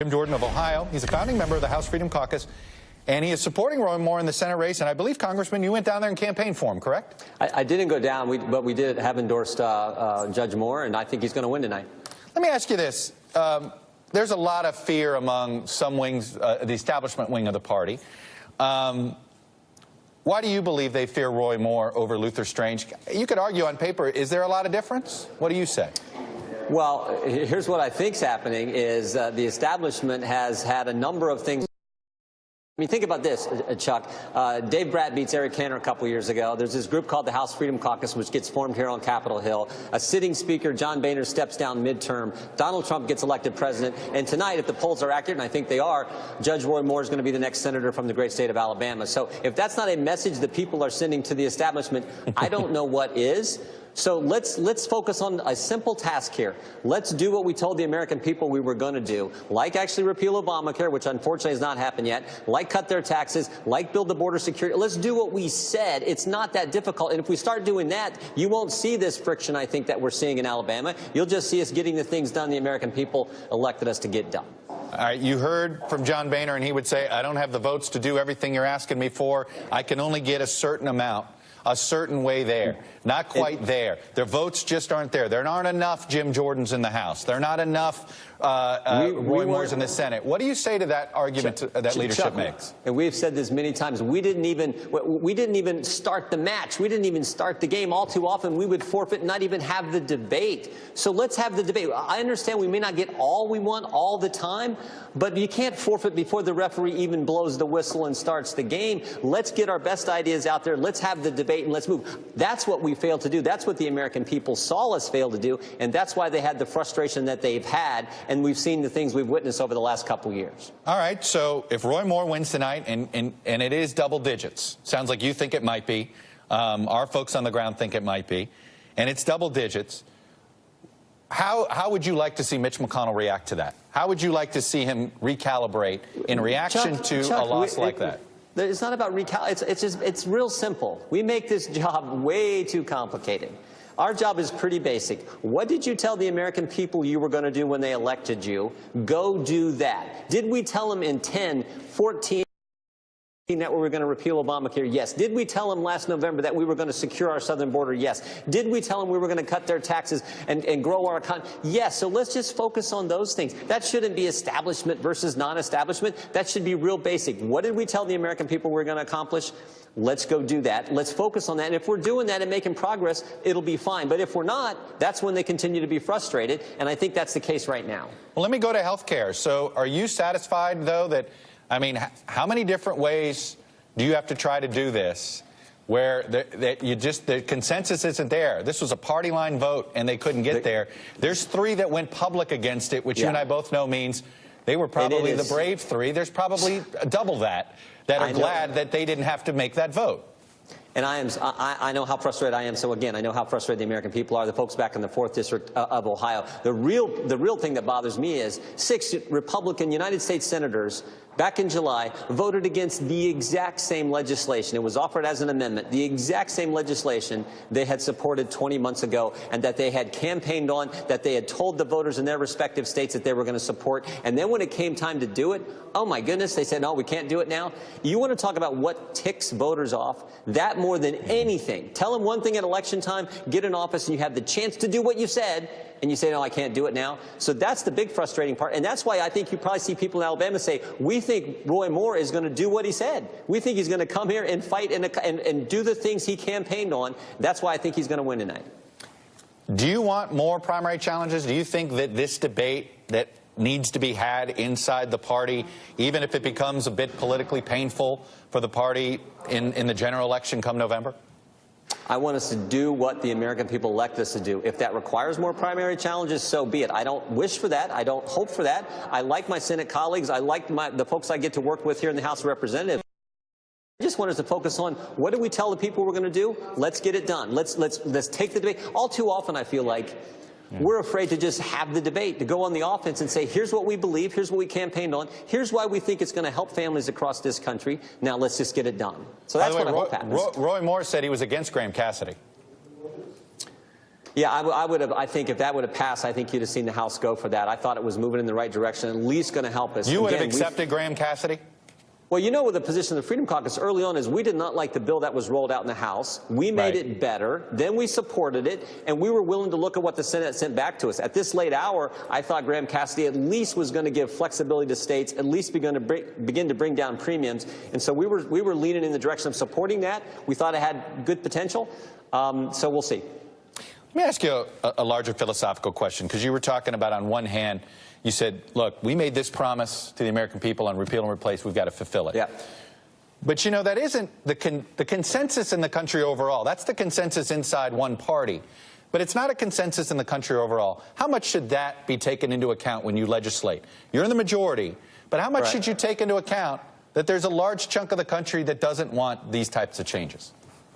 Jim Jordan of Ohio. He's a founding member of the House Freedom Caucus, and he is supporting Roy Moore in the Senate race. And I believe, Congressman, you went down there and campaigned for him, correct? I didn't go down, but we did have endorsed Judge Moore, and I think he's going to win tonight. Let me ask you this. There's a lot of fear among some wings, the establishment wing of the party. Why do you believe they fear Roy Moore over Luther Strange? You could argue on paper, is there a lot of difference? What do you say? Well, here's what I think's happening is the establishment has had a number of things. I mean, think about this, Chuck. Dave Bratt beats Eric Cantor a couple years ago. There's this group called the House Freedom Caucus, which gets formed here on Capitol Hill. A sitting speaker, John Boehner, steps down midterm. Donald Trump gets elected president. And tonight, if the polls are accurate, and I think they are, Judge Roy Moore is going to be the next senator from the great state of Alabama. So if that's not a message that people are sending to the establishment, I don't know what is. So let's focus on a simple task here. Let's do what we told the American people we were going to do, like actually repeal Obamacare, which unfortunately has not happened yet, like cut their taxes, like build the border security. Let's do what we said. It's not that difficult. And if we start doing that, you won't see this friction, I think, that we're seeing in Alabama. You'll just see us getting the things done the American people elected us to get done. All right, you heard from John Boehner, and he would say, I don't have the votes to do everything you're asking me for. I can only get a certain amount. A certain way there. Not quite there. Their votes just aren't there. There aren't enough Jim Jordans in the House. There are not enough Roy Moores in the Senate. What do you say to that argument that leadership makes? And we've said this many times. We didn't even start the match. We didn't even start the game. All too often we would forfeit and not even have the debate. So let's have the debate. I understand we may not get all we want all the time, but you can't forfeit before the referee even blows the whistle and starts the game. Let's get our best ideas out there. Let's have the debate and let's move. That's what we failed to do. That's what the American people saw us fail to do, and that's why they had the frustration that they've had, and we've seen the things we've witnessed over the last couple of years. All right, so if Roy Moore wins tonight, and it is double digits, sounds like you think it might be, our folks on the ground think it might be, and it's double digits, how would you like to see Mitch McConnell react to that? How would you like to see him recalibrate in reaction to a loss like that? It's not about recalibrate. It's real simple. We make this job way too complicated. Our job is pretty basic. What did you tell the American people you were going to do when they elected you? Go do that. Did we tell them in 10, 14, that we were going to repeal Obamacare? Yes. Did we tell them last November that we were going to secure our southern border? Yes. Did we tell them we were going to cut their taxes and grow our economy? Yes. So let's just focus on those things. That shouldn't be establishment versus non-establishment. That should be real basic. What did we tell the American people we were going to accomplish? Let's go do that. Let's focus on that. And if we're doing that and making progress, it'll be fine. But if we're not, that's when they continue to be frustrated. And I think that's the case right now. Well, let me go to health care. So are you satisfied, though, that I mean, how many different ways do you have to try to do this where the consensus isn't there? This was a party line vote and they couldn't get there. There's 3 that went public against it, which you and I both know means they were probably the brave 3. There's probably double that are glad that they didn't have to make that vote. And I know how frustrated I am. So again, I know how frustrated the American people are. The folks back in the 4th District of Ohio. The real thing that bothers me is 6 Republican United States senators back in July voted against the exact same legislation. It was offered as an amendment, the exact same legislation they had supported 20 months ago and that they had campaigned on, that they had told the voters in their respective states that they were going to support. And then when it came time to do it, oh my goodness, they said, no, we can't do it now. You want to talk about what ticks voters off? That more than anything. Tell them one thing at election time, get in office, and you have the chance to do what you said, and you say, no, I can't do it now. So that's the big frustrating part. And that's why I think you probably see people in Alabama say, we think Roy Moore is going to do what he said. We think he's going to come here and fight and do the things he campaigned on. That's why I think he's going to win tonight. Do you want more primary challenges? Do you think that this debate that needs to be had inside the party, even if it becomes a bit politically painful for the party in the general election come November? I want us to do what the American people elect us to do. If that requires more primary challenges, so be it. I don't wish for that. I don't hope for that. I like my Senate colleagues. I like the folks I get to work with here in the House of Representatives. I just want us to focus on what do we tell the people we're going to do? Let's get it done. Let's take the debate. All too often, I feel like we're afraid to just have the debate, to go on the offense and say, here's what we believe, here's what we campaigned on, here's why we think it's going to help families across this country. Now let's just get it done. So that's what I hope happens. Roy Moore said he was against Graham Cassidy. Yeah, I would have. I think if that would have passed, I think you'd have seen the House go for that. I thought it was moving in the right direction, at least going to help us. You would have accepted Graham Cassidy? Well, you know, with the position of the Freedom Caucus early on is we did not like the bill that was rolled out in the House. We made it better. Then we supported it, and we were willing to look at what the Senate sent back to us. At this late hour, I thought Graham Cassidy at least was going to give flexibility to states, at least begin to bring down premiums. And so we were leaning in the direction of supporting that. We thought it had good potential. So we'll see. Let me ask you a larger philosophical question, because you were talking about, on one hand, you said, look, we made this promise to the American people on repeal and replace. We've got to fulfill it. Yeah. But, you know, that isn't the consensus in the country overall. That's the consensus inside one party. But it's not a consensus in the country overall. How much should that be taken into account when you legislate? You're in the majority, but how much should you take into account that there's a large chunk of the country that doesn't want these types of changes?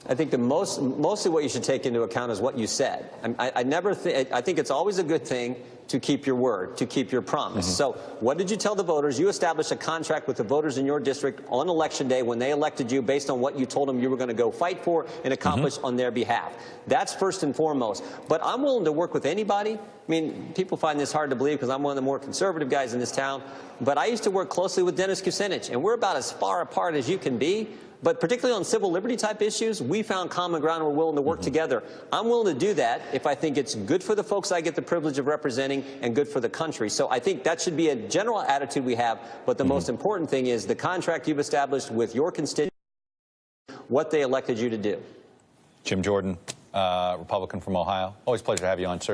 I think mostly what you should take into account is what you said. I think it's always a good thing to keep your word, to keep your promise. Mm-hmm. So what did you tell the voters? You established a contract with the voters in your district on Election Day when they elected you based on what you told them you were going to go fight for and accomplish on their behalf. That's first and foremost. But I'm willing to work with anybody. I mean, people find this hard to believe because I'm one of the more conservative guys in this town. But I used to work closely with Dennis Kucinich, and we're about as far apart as you can be. But particularly on civil liberty type issues, we found common ground and we're willing to work together. I'm willing to do that if I think it's good for the folks I get the privilege of representing and good for the country. So I think that should be a general attitude we have. But the most important thing is the contract you've established with your constituents, what they elected you to do. Jim Jordan, Republican from Ohio. Always a pleasure to have you on, sir.